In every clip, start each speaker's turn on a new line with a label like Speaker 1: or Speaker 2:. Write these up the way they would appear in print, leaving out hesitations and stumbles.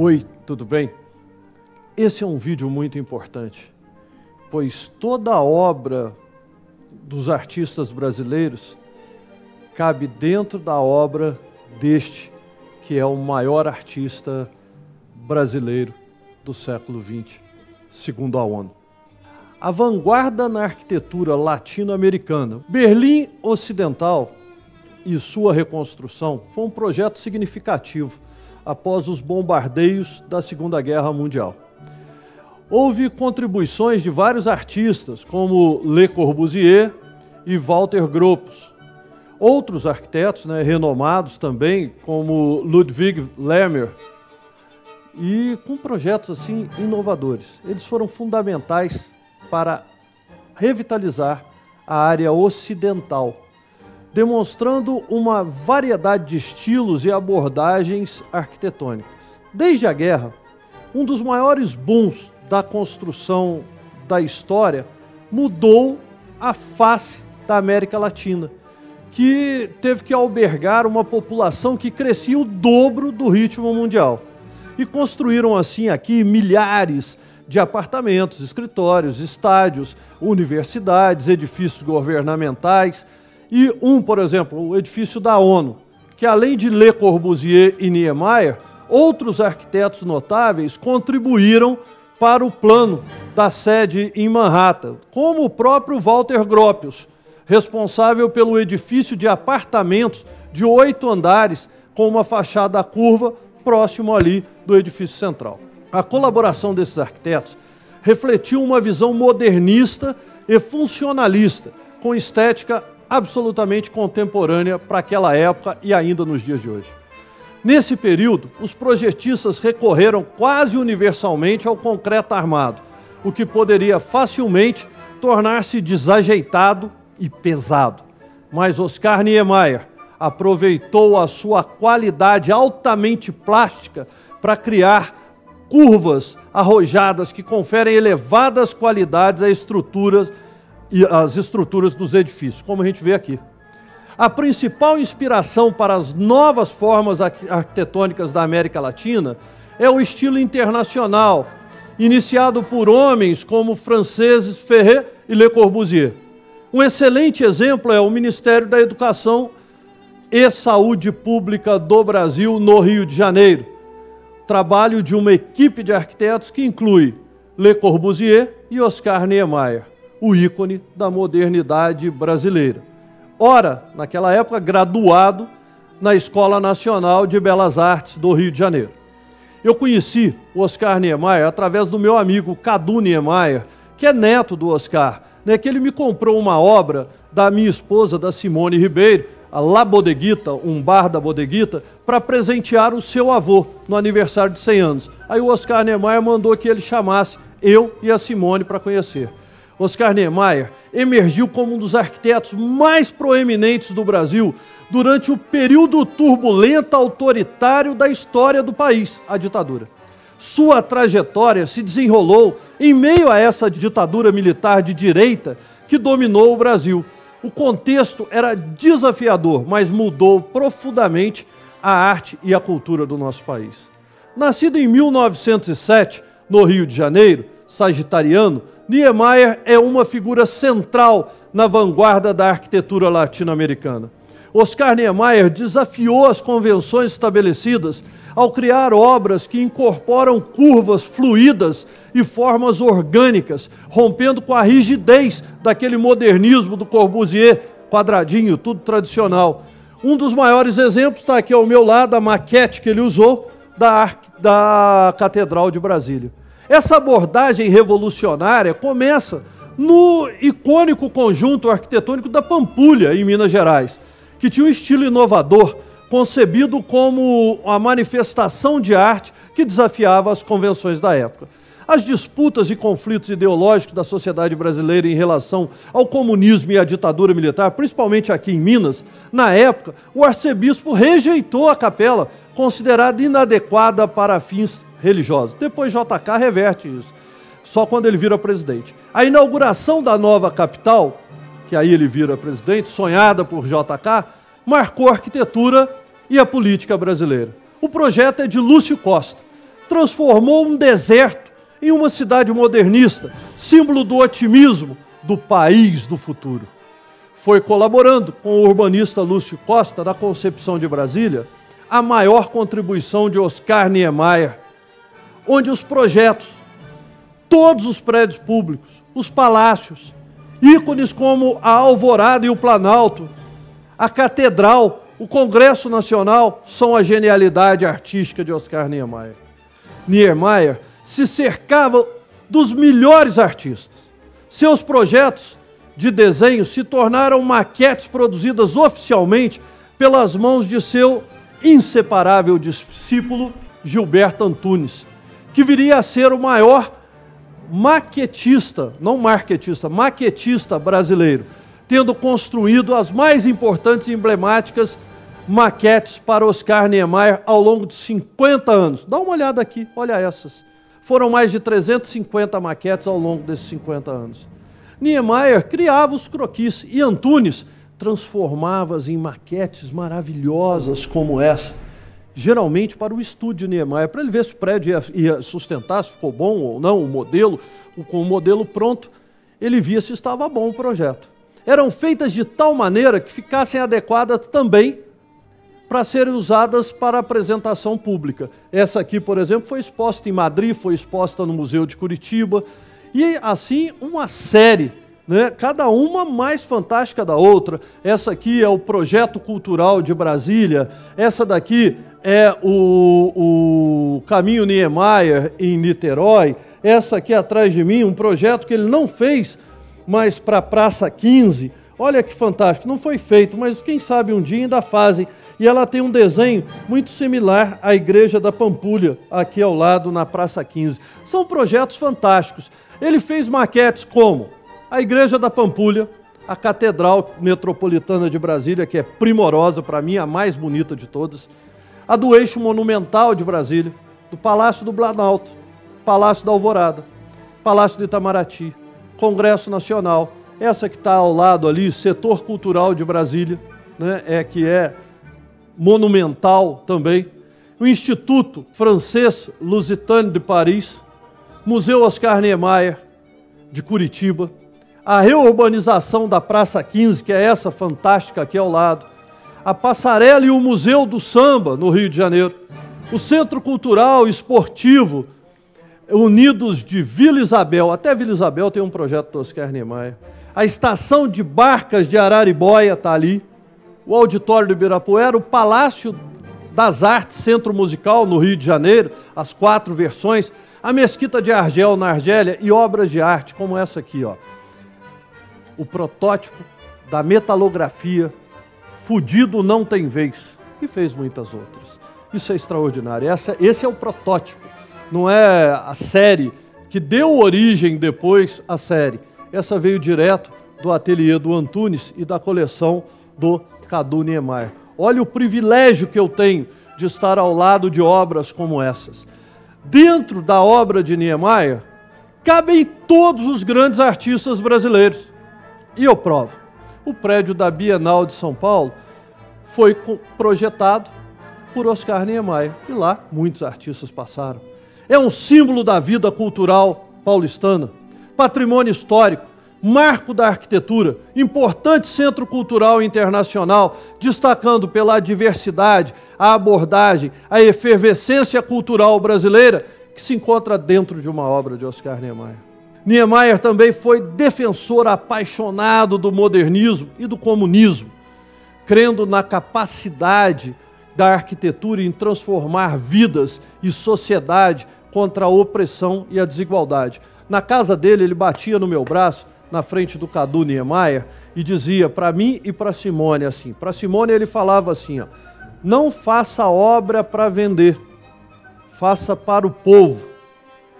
Speaker 1: Oi, tudo bem? Esse é um vídeo muito importante, pois toda a obra dos artistas brasileiros cabe dentro da obra deste, que é o maior artista brasileiro do século XX, segundo a ONU. A vanguarda na arquitetura latino-americana. Berlim Ocidental e sua reconstrução foi um projeto significativo após os bombardeios da Segunda Guerra Mundial. Houve contribuições de vários artistas, como Le Corbusier e Walter Gropius. Outros arquitetos, renomados também, como Ludwig Lermer, e com projetos assim inovadores. Eles foram fundamentais para revitalizar a área ocidental, demonstrando uma variedade de estilos e abordagens arquitetônicas. Desde a guerra, um dos maiores booms da construção da história mudou a face da América Latina, que teve que albergar uma população que crescia o dobro do ritmo mundial. E construíram assim aqui milhares de apartamentos, escritórios, estádios, universidades, edifícios governamentais e por exemplo, o edifício da ONU, que além de Le Corbusier e Niemeyer, outros arquitetos notáveis contribuíram para o plano da sede em Manhattan, como o próprio Walter Gropius, responsável pelo edifício de apartamentos de 8 andares com uma fachada curva próximo ali do edifício central. A colaboração desses arquitetos refletiu uma visão modernista e funcionalista, com estética absolutamente contemporânea para aquela época e ainda nos dias de hoje. Nesse período, os projetistas recorreram quase universalmente ao concreto armado, o que poderia facilmente tornar-se desajeitado e pesado. Mas Oscar Niemeyer aproveitou a sua qualidade altamente plástica para criar curvas arrojadas que conferem elevadas qualidades às estruturas dos edifícios, como a gente vê aqui. A principal inspiração para as novas formas arquitetônicas da América Latina é o estilo internacional, iniciado por homens como franceses Ferré e Le Corbusier. Um excelente exemplo é o Ministério da Educação e Saúde Pública do Brasil, no Rio de Janeiro. Trabalho de uma equipe de arquitetos que inclui Le Corbusier e Oscar Niemeyer, o ícone da modernidade brasileira. Ora, naquela época, graduado na Escola Nacional de Belas Artes do Rio de Janeiro. Eu conheci o Oscar Niemeyer através do meu amigo Cadu Niemeyer, que é neto do Oscar, que ele me comprou uma obra da minha esposa, da Simone Ribeiro, a La Bodeguita, um bar da Bodeguita, para presentear o seu avô no aniversário de 100 anos. Aí o Oscar Niemeyer mandou que ele chamasse eu e a Simone para conhecer. Oscar Niemeyer emergiu como um dos arquitetos mais proeminentes do Brasil durante o período turbulento autoritário da história do país, a ditadura. Sua trajetória se desenrolou em meio a essa ditadura militar de direita que dominou o Brasil. O contexto era desafiador, mas mudou profundamente a arte e a cultura do nosso país. Nascido em 1907, no Rio de Janeiro, sagitariano, Niemeyer é uma figura central na vanguarda da arquitetura latino-americana. Oscar Niemeyer desafiou as convenções estabelecidas ao criar obras que incorporam curvas fluídas e formas orgânicas, rompendo com a rigidez daquele modernismo do Corbusier, quadradinho, tudo tradicional. Um dos maiores exemplos está aqui ao meu lado, a maquete que ele usou da Catedral de Brasília. Essa abordagem revolucionária começa no icônico conjunto arquitetônico da Pampulha, em Minas Gerais, que tinha um estilo inovador, concebido como a manifestação de arte que desafiava as convenções da época. As disputas e conflitos ideológicos da sociedade brasileira em relação ao comunismo e à ditadura militar, principalmente aqui em Minas, na época, o arcebispo rejeitou a capela, considerada inadequada para fins religiosos. Depois JK reverte isso, só quando ele vira presidente. A inauguração da nova capital, que aí ele vira presidente, sonhada por JK, marcou a arquitetura e a política brasileira. O projeto é de Lúcio Costa, transformou um deserto em uma cidade modernista, símbolo do otimismo do país do futuro. Foi colaborando com o urbanista Lúcio Costa na concepção de Brasília a maior contribuição de Oscar Niemeyer, onde os projetos, todos os prédios públicos, os palácios, ícones como a Alvorada e o Planalto, a Catedral, o Congresso Nacional, são a genialidade artística de Oscar Niemeyer. Niemeyer se cercava dos melhores artistas. Seus projetos de desenho se tornaram maquetes produzidas oficialmente pelas mãos de seu inseparável discípulo Gilberto Antunes, que viria a ser o maior maquetista, não marquetista, maquetista brasileiro, tendo construído as mais importantes e emblemáticas maquetes para Oscar Niemeyer ao longo de 50 anos. Dá uma olhada aqui, olha essas. Foram mais de 350 maquetes ao longo desses 50 anos. Niemeyer criava os croquis e Antunes transformava-as em maquetes maravilhosas como essa, geralmente para o estúdio de Niemeyer, para ele ver se o prédio ia sustentar, se ficou bom ou não, o modelo, com o modelo pronto, ele via se estava bom o projeto. Eram feitas de tal maneira que ficassem adequadas também para serem usadas para apresentação pública. Essa aqui, por exemplo, foi exposta em Madrid, foi exposta no Museu de Curitiba, e assim uma série, né? Cada uma mais fantástica da outra. Essa aqui é o Projeto Cultural de Brasília, essa daqui é o Caminho Niemeyer em Niterói, essa aqui atrás de mim, um projeto que ele não fez, mas para a Praça 15, olha que fantástico, não foi feito, mas quem sabe um dia ainda fazem, e ela tem um desenho muito similar à Igreja da Pampulha, aqui ao lado na Praça 15. São projetos fantásticos. Ele fez maquetes como a Igreja da Pampulha, a Catedral Metropolitana de Brasília, que é primorosa para mim, a mais bonita de todas, a do Eixo Monumental de Brasília, do Palácio do Planalto, Palácio da Alvorada, Palácio do Itamaraty, Congresso Nacional, essa que está ao lado ali, Setor Cultural de Brasília, né, que é monumental também, o Instituto Francês Lusitano de Paris, Museu Oscar Niemeyer de Curitiba, a reurbanização da Praça 15, que é essa fantástica aqui ao lado, a Passarela e o Museu do Samba, no Rio de Janeiro, o Centro Cultural e Esportivo Unidos de Vila Isabel, até Vila Isabel tem um projeto do Oscar Niemeyer, a Estação de Barcas de Araribóia está ali, o Auditório do Ibirapuera, o Palácio das Artes, Centro Musical, no Rio de Janeiro, as 4 versões, a Mesquita de Argel, na Argélia, e obras de arte, como essa aqui, ó. O protótipo da metalografia Fudido Não Tem Vez, e fez muitas outras. Isso é extraordinário. Esse é o protótipo, não é a série que deu origem depois à série. Essa veio direto do ateliê do Antunes e da coleção do Cadu Niemeyer. Olha o privilégio que eu tenho de estar ao lado de obras como essas. Dentro da obra de Niemeyer, cabem todos os grandes artistas brasileiros. E eu provo. O prédio da Bienal de São Paulo foi projetado por Oscar Niemeyer. E lá muitos artistas passaram. É um símbolo da vida cultural paulistana, patrimônio histórico, marco da arquitetura, importante centro cultural internacional, destacando pela diversidade, a abordagem, a efervescência cultural brasileira que se encontra dentro de uma obra de Oscar Niemeyer. Niemeyer também foi defensor apaixonado do modernismo e do comunismo, crendo na capacidade da arquitetura em transformar vidas e sociedade contra a opressão e a desigualdade. Na casa dele, ele batia no meu braço, na frente do Cadu Niemeyer, e dizia para mim e para Simone assim. Para Simone ele falava assim, ó, não faça obra para vender, faça para o povo.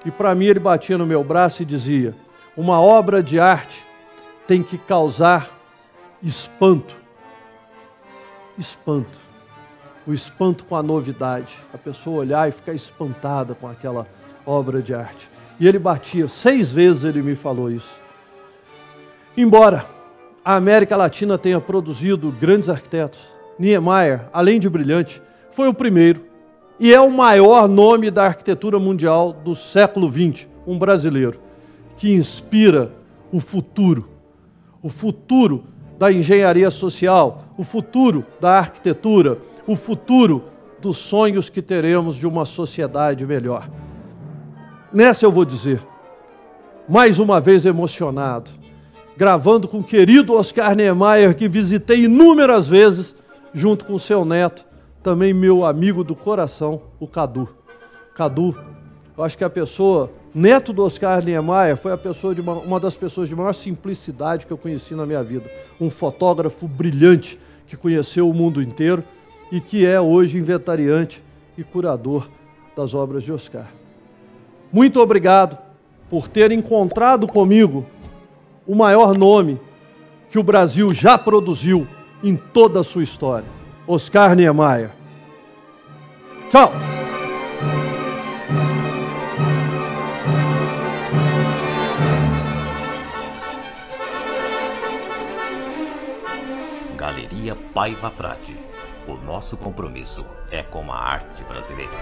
Speaker 1: E para mim ele batia no meu braço e dizia, uma obra de arte tem que causar espanto. Espanto. O espanto com a novidade. A pessoa olhar e ficar espantada com aquela obra de arte. E ele batia, 6 vezes ele me falou isso. Embora a América Latina tenha produzido grandes arquitetos, Niemeyer, além de brilhante, foi o primeiro E é o maior nome da arquitetura mundial do século XX, um brasileiro, que inspira o futuro da engenharia social, o futuro da arquitetura, o futuro dos sonhos que teremos de uma sociedade melhor. Nessa eu vou dizer, mais uma vez emocionado, gravando com o querido Oscar Niemeyer, que visitei inúmeras vezes, junto com seu neto, também meu amigo do coração, o Cadu. Cadu, eu acho que a pessoa, neto do Oscar Niemeyer, foi uma das pessoas de maior simplicidade que eu conheci na minha vida. Um fotógrafo brilhante, que conheceu o mundo inteiro e que é hoje inventariante e curador das obras de Oscar. Muito obrigado por ter encontrado comigo o maior nome que o Brasil já produziu em toda a sua história, Oscar Niemeyer. Tchau!
Speaker 2: Galeria Paiva Frade. O nosso compromisso é com a arte brasileira.